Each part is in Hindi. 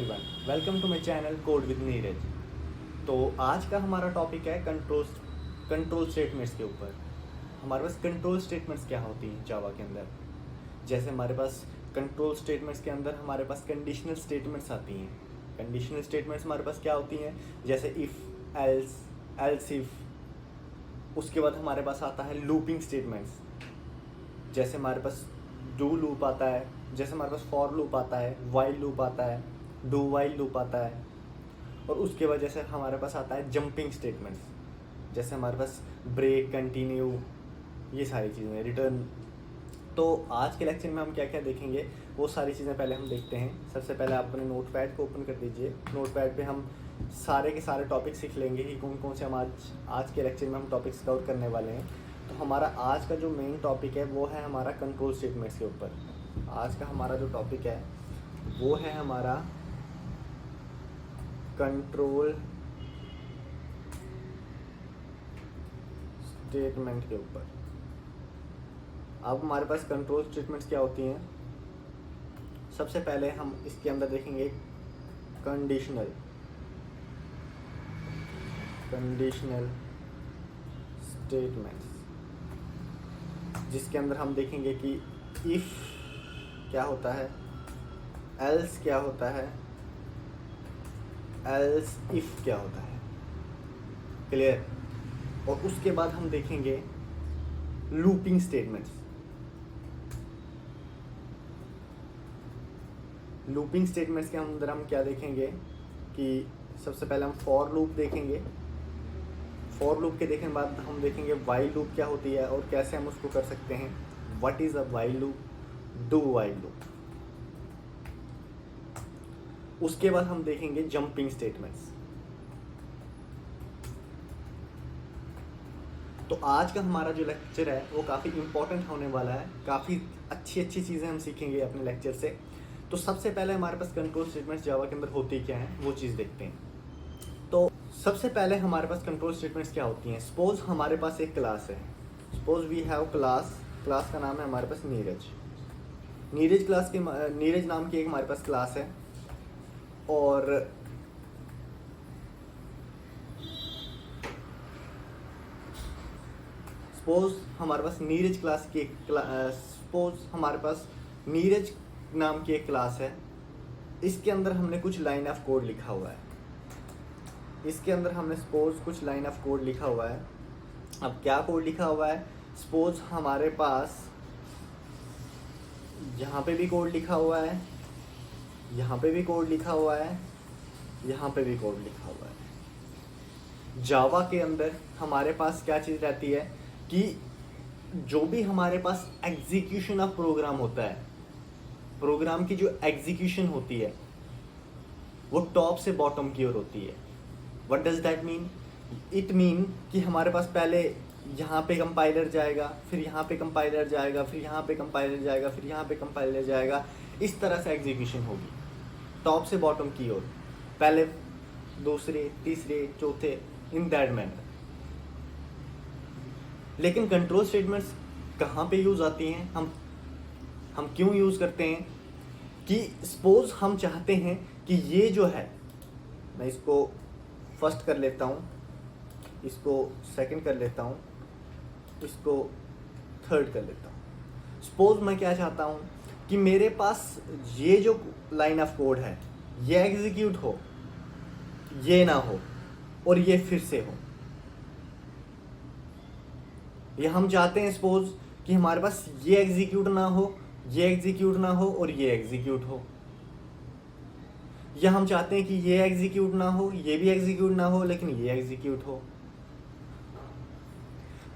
Everyone, welcome to my channel code with Neeraj. तो आज का हमारा टॉपिक है कंट्रोल स्टेटमेंट्स के ऊपर। हमारे पास कंट्रोल स्टेटमेंट्स क्या होती हैं जावा के अंदर। जैसे हमारे पास कंट्रोल स्टेटमेंट्स के अंदर हमारे पास कंडीशनल स्टेटमेंट्स आती हैं। कंडीशनल स्टेटमेंट्स हमारे पास क्या होती हैं, जैसे इफ़, एल्स, एल्स इफ। उसके बाद हमारे पास आता है लूपिंग स्टेटमेंट्स, जैसे हमारे पास डू लूप आता है, जैसे हमारे पास फॉर लूप आता है, वाइल लूप आता है, डू वाइल लूप आता है। और उसके बाद जैसे हमारे पास आता है जंपिंग स्टेटमेंट्स, जैसे हमारे पास ब्रेक, कंटिन्यू, ये सारी चीज़ें, रिटर्न। तो आज के लेक्चर में हम क्या क्या देखेंगे वो सारी चीज़ें पहले हम देखते हैं। सबसे पहले आप अपने नोटपैड को ओपन कर दीजिए। नोटपैड पे हम सारे के सारे टॉपिक सीख लेंगे कि कौन कौन से हम आज के लेक्चर में हम टॉपिक्स कवर करने वाले हैं। तो हमारा आज का जो मेन टॉपिक है वो है हमारा कंट्रोल स्टेटमेंट्स के ऊपर। आज का हमारा जो टॉपिक है वो है हमारा कंट्रोल स्टेटमेंट के ऊपर। अब हमारे पास कंट्रोल स्टेटमेंट्स क्या होती हैं। सबसे पहले हम इसके अंदर देखेंगे कंडीशनल स्टेटमेंट्स, जिसके अंदर हम देखेंगे कि इफ़ क्या होता है, एल्स क्या होता है, एल्स इफ क्या होता है। क्लियर। और उसके बाद हम देखेंगे लूपिंग स्टेटमेंट्स। लूपिंग स्टेटमेंट्स के अंदर हम क्या देखेंगे कि सबसे पहले हम फॉर लूप देखेंगे। फॉर लूप के देखने के बाद हम देखेंगे वाइल लूप क्या होती है और कैसे हम उसको कर सकते हैं। What is a while loop, do while loop. उसके बाद हम देखेंगे जंपिंग स्टेटमेंट्स। तो आज का हमारा जो लेक्चर है वो काफ़ी इम्पोर्टेंट होने वाला है। काफ़ी अच्छी अच्छी चीज़ें हम सीखेंगे अपने लेक्चर से। तो सबसे पहले हमारे पास कंट्रोल स्टेटमेंट्स जावा के अंदर होती क्या हैं वो चीज़ देखते हैं। तो सबसे पहले हमारे पास कंट्रोल स्टेटमेंट्स क्या होती हैं। सपोज हमारे पास एक क्लास है। सपोज वी हैव क्लास का नाम है हमारे पास नीरज। नीरज नाम की एक हमारे पास क्लास है। और सपोज हमारे पास नीरज नाम की एक क्लास है। इसके अंदर हमने कुछ लाइन ऑफ कोड लिखा हुआ है। अब क्या कोड लिखा हुआ है। सपोज हमारे पास यहाँ पे भी कोड लिखा हुआ है, यहाँ पे भी कोड लिखा हुआ है, यहाँ पे भी कोड लिखा हुआ है। जावा के अंदर हमारे पास क्या चीज़ रहती है कि जो भी हमारे पास एग्जीक्यूशन ऑफ प्रोग्राम होता है, प्रोग्राम की जो एग्जीक्यूशन होती है वो टॉप से बॉटम की ओर होती है। What does that mean? It mean कि हमारे पास पहले यहाँ पे कंपाइलर जाएगा, फिर यहाँ पे कंपाइलर जाएगा, फिर यहाँ पे कंपाइलर जाएगा, फिर यहाँ पे कंपाइलर जाएगा। इस तरह से एग्जीक्यूशन होगी टॉप से बॉटम की ओर, पहले दूसरे तीसरे चौथे, इन दैट मैनर। लेकिन कंट्रोल स्टेटमेंट्स कहाँ पे यूज़ आती हैं, हम क्यों यूज़ करते हैं कि सपोज हम चाहते हैं कि ये जो है, मैं इसको फर्स्ट कर लेता हूँ, इसको सेकंड कर लेता हूँ, इसको थर्ड कर लेता हूँ। सपोज मैं क्या चाहता हूँ कि मेरे पास ये जो लाइन ऑफ कोड है ये एग्जीक्यूट हो, ये ना हो, और ये फिर से हो। ये हम चाहते हैं सपोज कि हमारे पास ये एग्जीक्यूट ना हो, ये एग्जीक्यूट ना हो, और ये एग्जीक्यूट हो। या हम चाहते हैं कि ये एग्जीक्यूट ना हो, ये भी एग्जीक्यूट ना हो, लेकिन ये एग्जीक्यूट हो।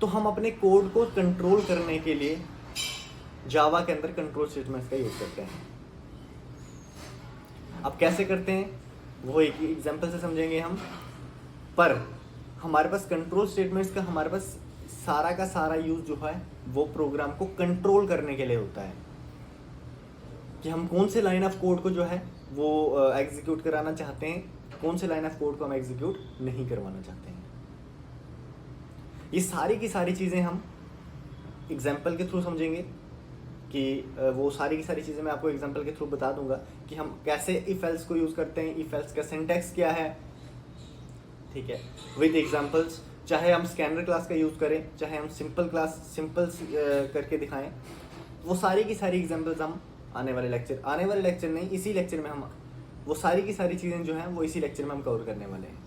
तो हम अपने कोड को कंट्रोल करने के लिए जावा के अंदर कंट्रोल स्टेटमेंट्स का यूज करते हैं। अब कैसे करते हैं वो एक एग्जांपल से समझेंगे हम। पर हमारे पास कंट्रोल स्टेटमेंट्स का हमारे पास सारा का सारा यूज जो है वो प्रोग्राम को कंट्रोल करने के लिए होता है कि हम कौन से लाइन ऑफ कोड को जो है वो एग्जीक्यूट कराना चाहते हैं, कौन से लाइन ऑफ कोड को हम एग्जीक्यूट नहीं करवाना चाहते हैं। ये सारी की सारी चीज़ें हम एग्जाम्पल के थ्रू समझेंगे कि वो सारी की सारी चीज़ें मैं आपको एग्जांपल के थ्रू बता दूंगा कि हम कैसे इफ एल्स को यूज़ करते हैं, इफ एल्स का सिंटैक्स क्या है, ठीक है, विद एग्जांपल्स। चाहे हम स्कैनर क्लास का यूज़ करें, चाहे हम सिंपल करके दिखाएं, वो सारी की सारी एग्जांपल्स हम आने वाले लेक्चर नहीं, इसी लेक्चर में हम वो सारी की सारी चीज़ें जो हैं वो इसी लेक्चर में हम कवर करने वाले हैं।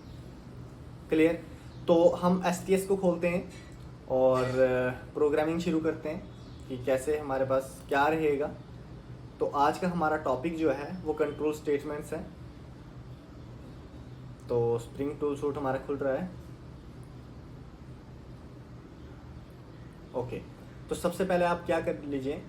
क्लियर? तो हम STS को खोलते हैं और प्रोग्रामिंग शुरू करते हैं कि कैसे हमारे पास क्या रहेगा। तो आज का हमारा टॉपिक जो है वो कंट्रोल स्टेटमेंट्स है। तो स्प्रिंग टूल सूट हमारा खुल रहा है। ओके, तो सबसे पहले आप क्या कर लीजिए,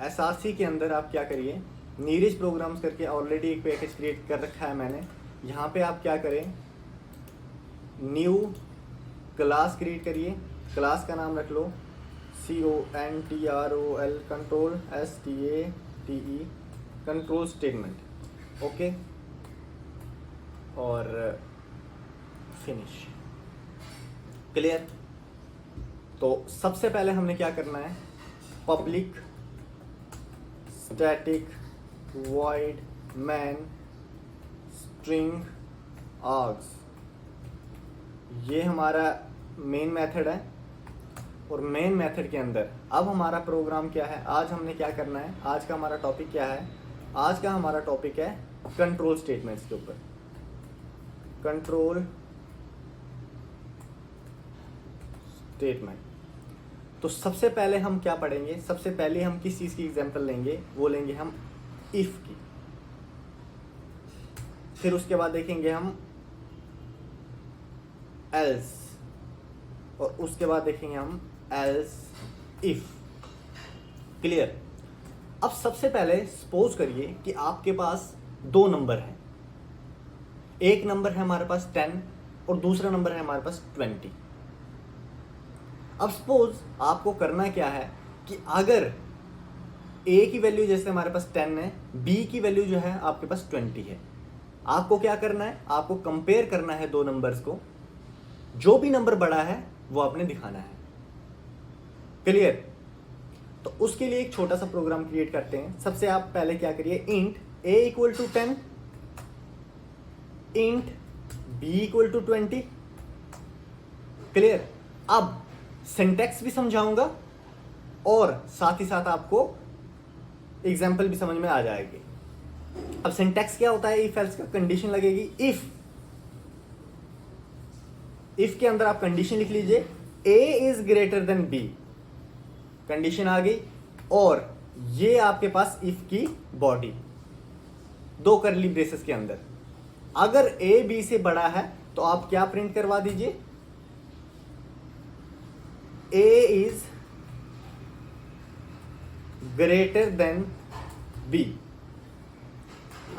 SRC के अंदर आप क्या करिए, नीरज प्रोग्राम्स करके ऑलरेडी एक पैकेज क्रिएट कर रखा है मैंने। यहाँ पे आप क्या करें, न्यू क्लास क्रिएट करिए, क्लास का नाम रख लो CONTROL, control STATE, control statement. Okay, और फिनिश। क्लियर? तो सबसे पहले हमने क्या करना है, public static void main string args, ये हमारा मेन मेथड है। और मेन मेथड के अंदर अब हमारा प्रोग्राम क्या है, आज हमने क्या करना है, आज का हमारा टॉपिक क्या है, आज का हमारा टॉपिक है कंट्रोल स्टेटमेंट्स के ऊपर। Control statement. तो सबसे पहले हम क्या पढ़ेंगे, सबसे पहले हम किस चीज़ की एग्जांपल लेंगे, वो लेंगे हम इफ की। फिर उसके बाद देखेंगे हम एल्स, और उसके बाद देखेंगे हम एल्स इफ। क्लियर? अब सबसे पहले सपोज करिए कि आपके पास दो नंबर हैं, एक नंबर है हमारे पास 10 और दूसरा नंबर है हमारे पास 20। अब सपोज आपको करना क्या है कि अगर A की वैल्यू जैसे हमारे पास 10 है, B की वैल्यू जो है आपके पास 20 है, आपको क्या करना है, आपको कंपेयर करना है दो नंबर्स को, जो भी नंबर बड़ा है वो आपने दिखाना है। क्लियर? तो उसके लिए एक छोटा सा प्रोग्राम क्रिएट करते हैं। सबसे आप पहले क्या करिए, int A equal to 10, int B equal to 20। Clear? अब सिंटैक्स भी समझाऊंगा और साथ ही साथ आपको एग्जाम्पल भी समझ में आ जाएगी। अब सिंटैक्स क्या होता है, इफ एल्स का कंडीशन लगेगी। इफ के अंदर आप कंडीशन लिख लीजिए, A is greater than B, condition आ गई, और ये आपके पास इफ की बॉडी, दो करली ब्रेसेस के अंदर। अगर A B से बड़ा है तो आप क्या प्रिंट करवा दीजिए, A is greater than B।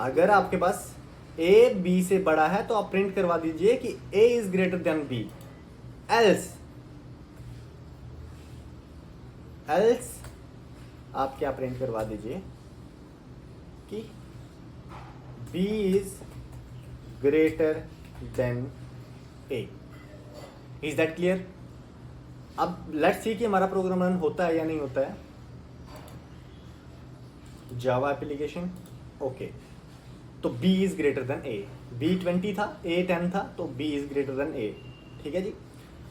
अगर आपके पास A B से बड़ा है तो आप प्रिंट करवा दीजिए कि A is greater than B। Else आप क्या प्रिंट करवा दीजिए कि B is greater then A। Is that clear? अब लेट्स सी कि हमारा प्रोग्राम रन होता है या नहीं होता है। जावा एप्लीकेशन, ओके, तो B is greater then A। B 20 था, A 10 था, तो B is greater then A। ठीक है जी।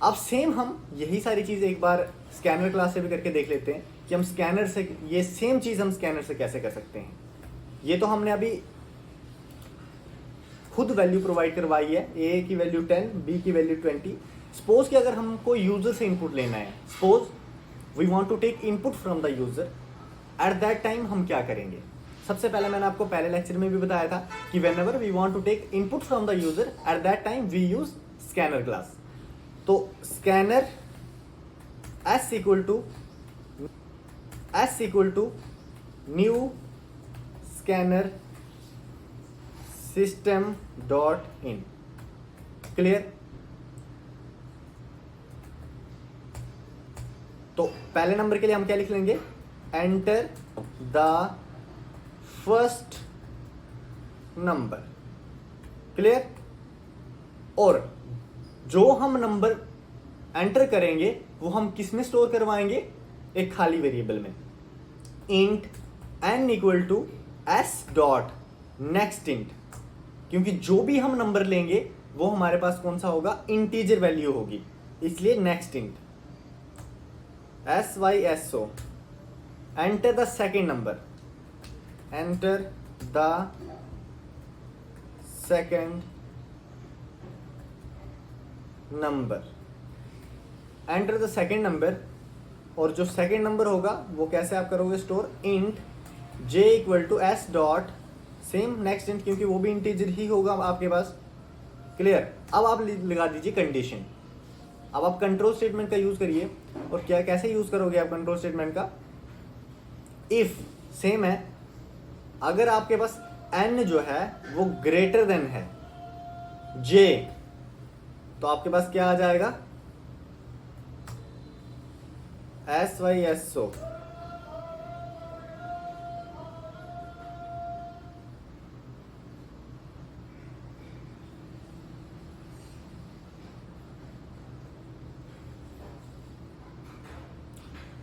अब सेम हम यही सारी चीज़ एक बार स्कैनर क्लास से भी करके देख लेते हैं कि हम स्कैनर से ये सेम चीज़ हम स्कैनर से कैसे कर सकते हैं। ये तो हमने अभी खुद वैल्यू प्रोवाइड करवाई है, A की वैल्यू 10, B की वैल्यू 20। सपोज कि अगर हमको यूजर से इनपुट लेना है, suppose we want to take input from the user, at that time हम क्या करेंगे। सबसे पहले मैंने आपको पहले लेक्चर में भी बताया था कि whenever we want to take input from the user, at that time we use scanner class. तो scanner S equal to new scanner system dot in. Clear? तो पहले नंबर के लिए हम क्या लिख लेंगे, enter the first number. Clear? और जो हम नंबर एंटर करेंगे वो हम किस में स्टोर करवाएंगे, एक खाली वेरिएबल में। Int n equal to s dot next int, क्योंकि जो भी हम नंबर लेंगे वो हमारे पास कौन सा होगा, इंटीजर वैल्यू होगी, इसलिए next int SYSO। Enter the second number, enter the second number, enter the second number. और जो सेकेंड नंबर होगा वो कैसे आप करोगे store, int j equal to s dot same next int, क्योंकि वो भी इंटीजर ही होगा आपके पास। क्लियर। अब आप लगा दीजिए कंडीशन। अब आप कंट्रोल स्टेटमेंट का यूज करिए। और क्या कैसे यूज करोगे आप कंट्रोल स्टेटमेंट का, इफ सेम है, अगर आपके पास n जो है वो ग्रेटर देन है j, तो आपके पास क्या आ जाएगा, SYSO।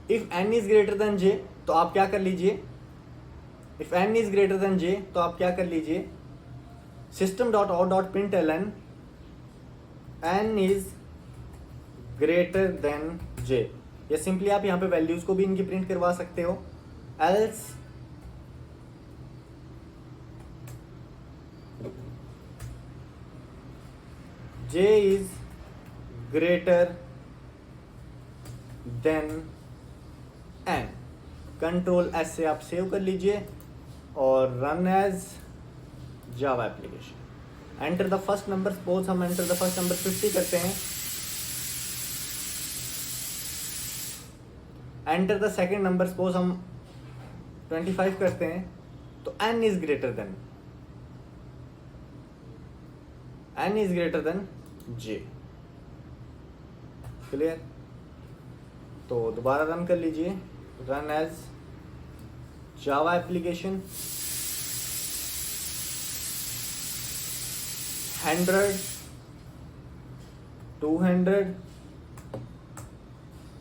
If n is greater than j, तो आप क्या कर लीजिए, if n is greater than j, तो आप क्या कर लीजिए, system dot out dot print ln n is greater than j, या सिंपली आप यहाँ पे वैल्यूज को भी इनकी प्रिंट करवा सकते हो। Else j is greater than n, control S से आप सेव कर लीजिए और run as Java application. Enter the first number, suppose हम एंटर द फर्स्ट नंबर 50 करते हैं। Enter the second number, suppose हम 25 करते हैं, तो n is greater than j। Clear. तो दोबारा रन कर लीजिए, रन एज जावा एप्लीकेशन। 100 200,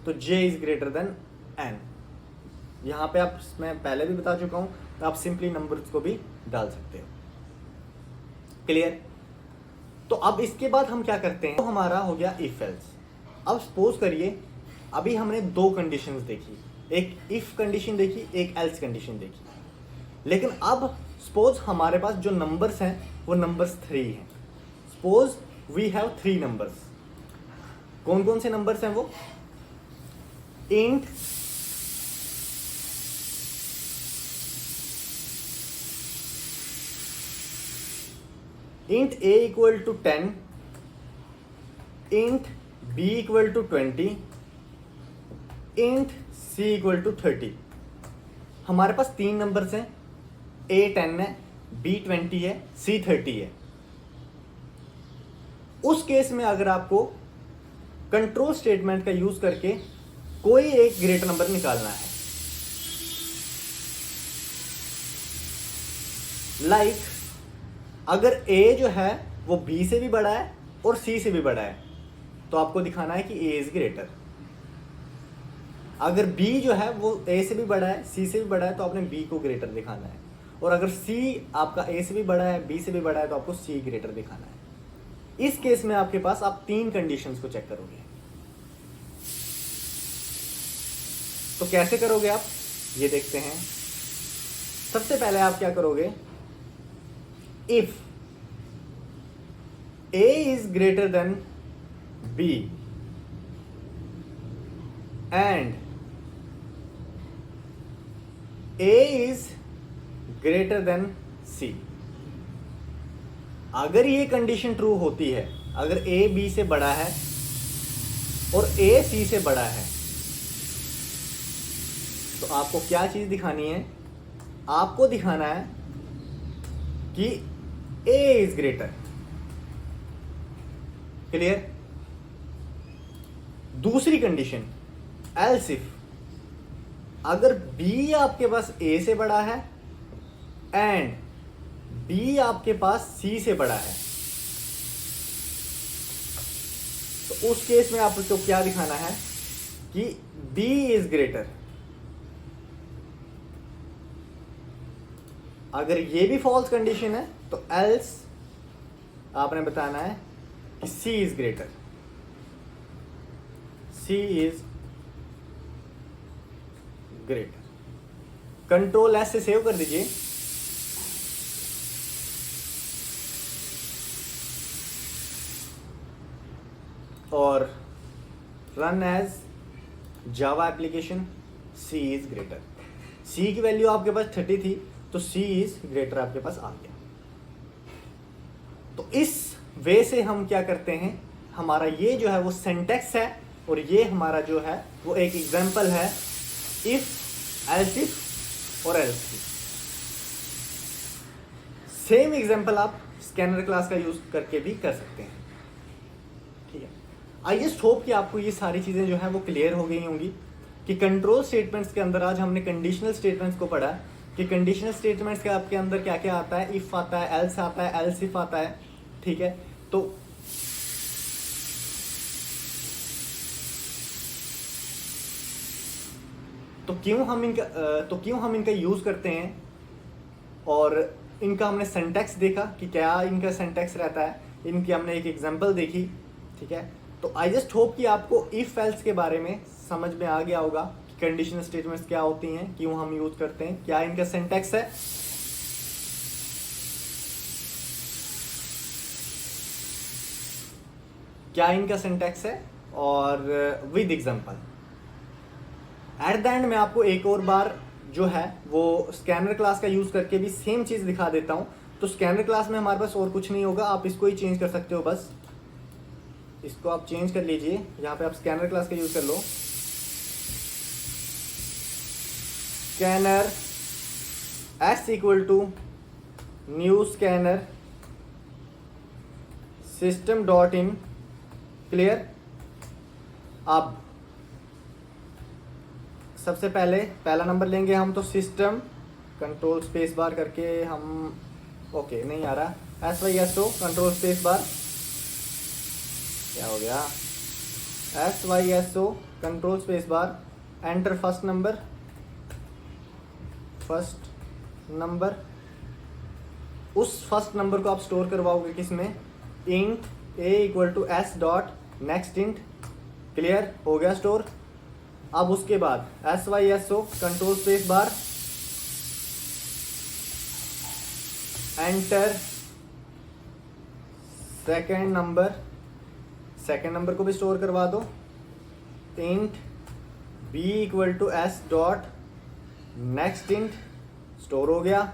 तो j is greater than n। यहाँ पे आप, मैं पहले भी बता चुका हूं, तो आप सिंपली नंबर्स को भी डाल सकते हो। क्लियर। तो अब इसके बाद हम क्या करते हैं, तो हमारा हो गया इफ एल्स। अब सपोज करिए, अभी हमने दो कंडीशंस देखी, एक इफ कंडीशन देखी, एक एल्स कंडीशन देखी, लेकिन अब सपोज हमारे पास जो नंबर्स हैं वो नंबर्स 3 हैं। Suppose we have 3 numbers. कौन कौन से नंबर्स हैं वो, int a equal to 10, int b equal to 20, int c equal to 30। हमारे पास 3 नंबर्स हैं, a 10 है, b 20 है, c 30 है। उस केस में अगर आपको कंट्रोल स्टेटमेंट का यूज करके कोई एक ग्रेटर नंबर निकालना है, लाइक अगर a जो है वो b से भी बड़ा है और c से भी बड़ा है, तो आपको दिखाना है कि a इज ग्रेटर। अगर b जो है वो a से भी बड़ा है, c से भी बड़ा है, तो आपने b को ग्रेटर दिखाना है। और अगर c आपका a से भी बड़ा है, b से भी बड़ा है, तो आपको c ग्रेटर दिखाना है। इस केस में आपके पास आप 3 कंडीशंस को चेक करोगे। तो कैसे करोगे आप, ये देखते हैं। सबसे पहले आप क्या करोगे, if a is greater than b and a is greater than c, अगर ये कंडीशन ट्रू होती है, अगर a b से बड़ा है और a c से बड़ा है, तो आपको क्या चीज दिखानी है, आपको दिखाना है कि a इज ग्रेटर। क्लियर। दूसरी कंडीशन, एल्स इफ अगर b आपके पास a से बड़ा है एंड b आपके पास c से बड़ा है, तो उस केस में आपको क्या दिखाना है, कि B इज ग्रेटर, अगर ये भी फॉल्स कंडीशन है तो एल्स आपने बताना है कि C is greater, C is greater. Control S से सेव कर दीजिए। और run as Java application, C is greater. C की वैल्यू आपके पास 30 थी तो C इज ग्रेटर आपके पास आ गया। तो इस वे से हम क्या करते हैं, हमारा ये जो है वो सिंटैक्स है और ये हमारा जो है वो एक एग्जांपल है इफ, एल्स इफ और एल्स इफ। सेम एग्जांपल आप स्कैनर क्लास का यूज करके भी कर सकते हैं। ठीक है, आई जस्ट होप कि आपको ये सारी चीजें जो है वो क्लियर हो गई होंगी कि कंट्रोल स्टेटमेंट्स के अंदर आज हमने कंडीशनल स्टेटमेंट्स को पढ़ा कि कंडीशनल स्टेटमेंट्स के आपके अंदर क्या क्या आता है, इफ आता है, एल्स आता है, एल्स इफ आता है। ठीक है, तो क्यों हम इनका यूज करते हैं और इनका हमने सिंटैक्स देखा कि क्या इनका सिंटैक्स रहता है, इनकी हमने एक एग्जांपल देखी। ठीक है, तो आई जस्ट होप कि आपको इफ एल्स के बारे में समझ में आ गया होगा कि कंडीशनल स्टेटमेंट्स क्या होती हैं, क्यों हम यूज करते हैं, क्या इनका सिंटैक्स है। क्या इनका सिंटैक्स है और with example. At the end मैं आपको एक और बार जो है वो स्कैनर क्लास का यूज करके भी सेम चीज दिखा देता हूं। तो स्कैनर क्लास में हमारे पास और कुछ नहीं होगा, आप इसको ही चेंज कर सकते हो, बस इसको आप चेंज कर लीजिए। यहाँ पे आप स्कैनर क्लास का यूज कर लो, scanner S equal to new scanner system dot in clear. अब सबसे पहले पहला नंबर लेंगे हम, तो सिस्टम कंट्रोल स्पेस बार करके हम, ओके नहीं आ रहा, SYSO कंट्रोल स्पेस बार, क्या हो गया, SYSO control space bar, enter first number. उस फर्स्ट नंबर को आप स्टोर करवाओगे किसमें, int a equal to s dot next int, clear हो गया स्टोर। अब उसके बाद SYSO control space bar, enter second number को भी स्टोर करवा दो, int b equal to s dot next int, store हो गया।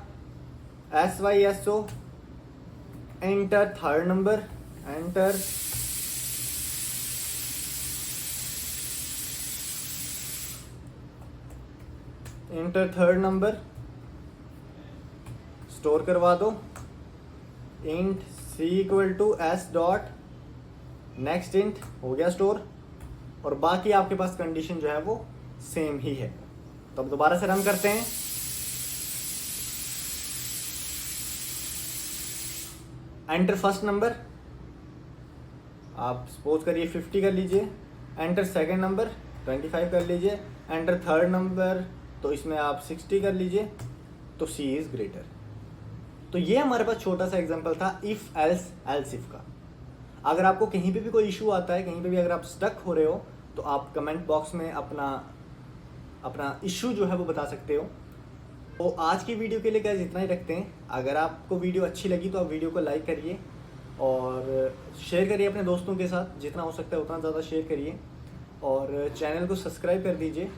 SYSO enter third number, enter third number, store करवा दो, int c equal to s dot next int, हो गया स्टोर। और बाकी आपके पास कंडीशन जो है वो सेम ही है। तो अब दोबारा से रन करते हैं, एंटर फर्स्ट नंबर, आप सपोज करिए 50 कर लीजिए, एंटर सेकंड नंबर 25 कर लीजिए, एंटर थर्ड नंबर तो इसमें आप 60 कर लीजिए, तो C इज ग्रेटर। तो ये हमारे पास छोटा सा एग्जांपल था इफ एल्स इफ का। अगर आपको कहीं पे भी कोई इशू आता है, कहीं पे भी अगर आप स्टक हो रहे हो, तो आप कमेंट बॉक्स में अपना इशू जो है वो बता सकते हो। तो आज की वीडियो के लिए गाइस इतना ही रखते हैं। अगर आपको वीडियो अच्छी लगी तो आप वीडियो को लाइक करिए और शेयर करिए अपने दोस्तों के साथ, जितना हो सकता है उतना ज़्यादा शेयर करिए और चैनल को सब्सक्राइब कर दीजिए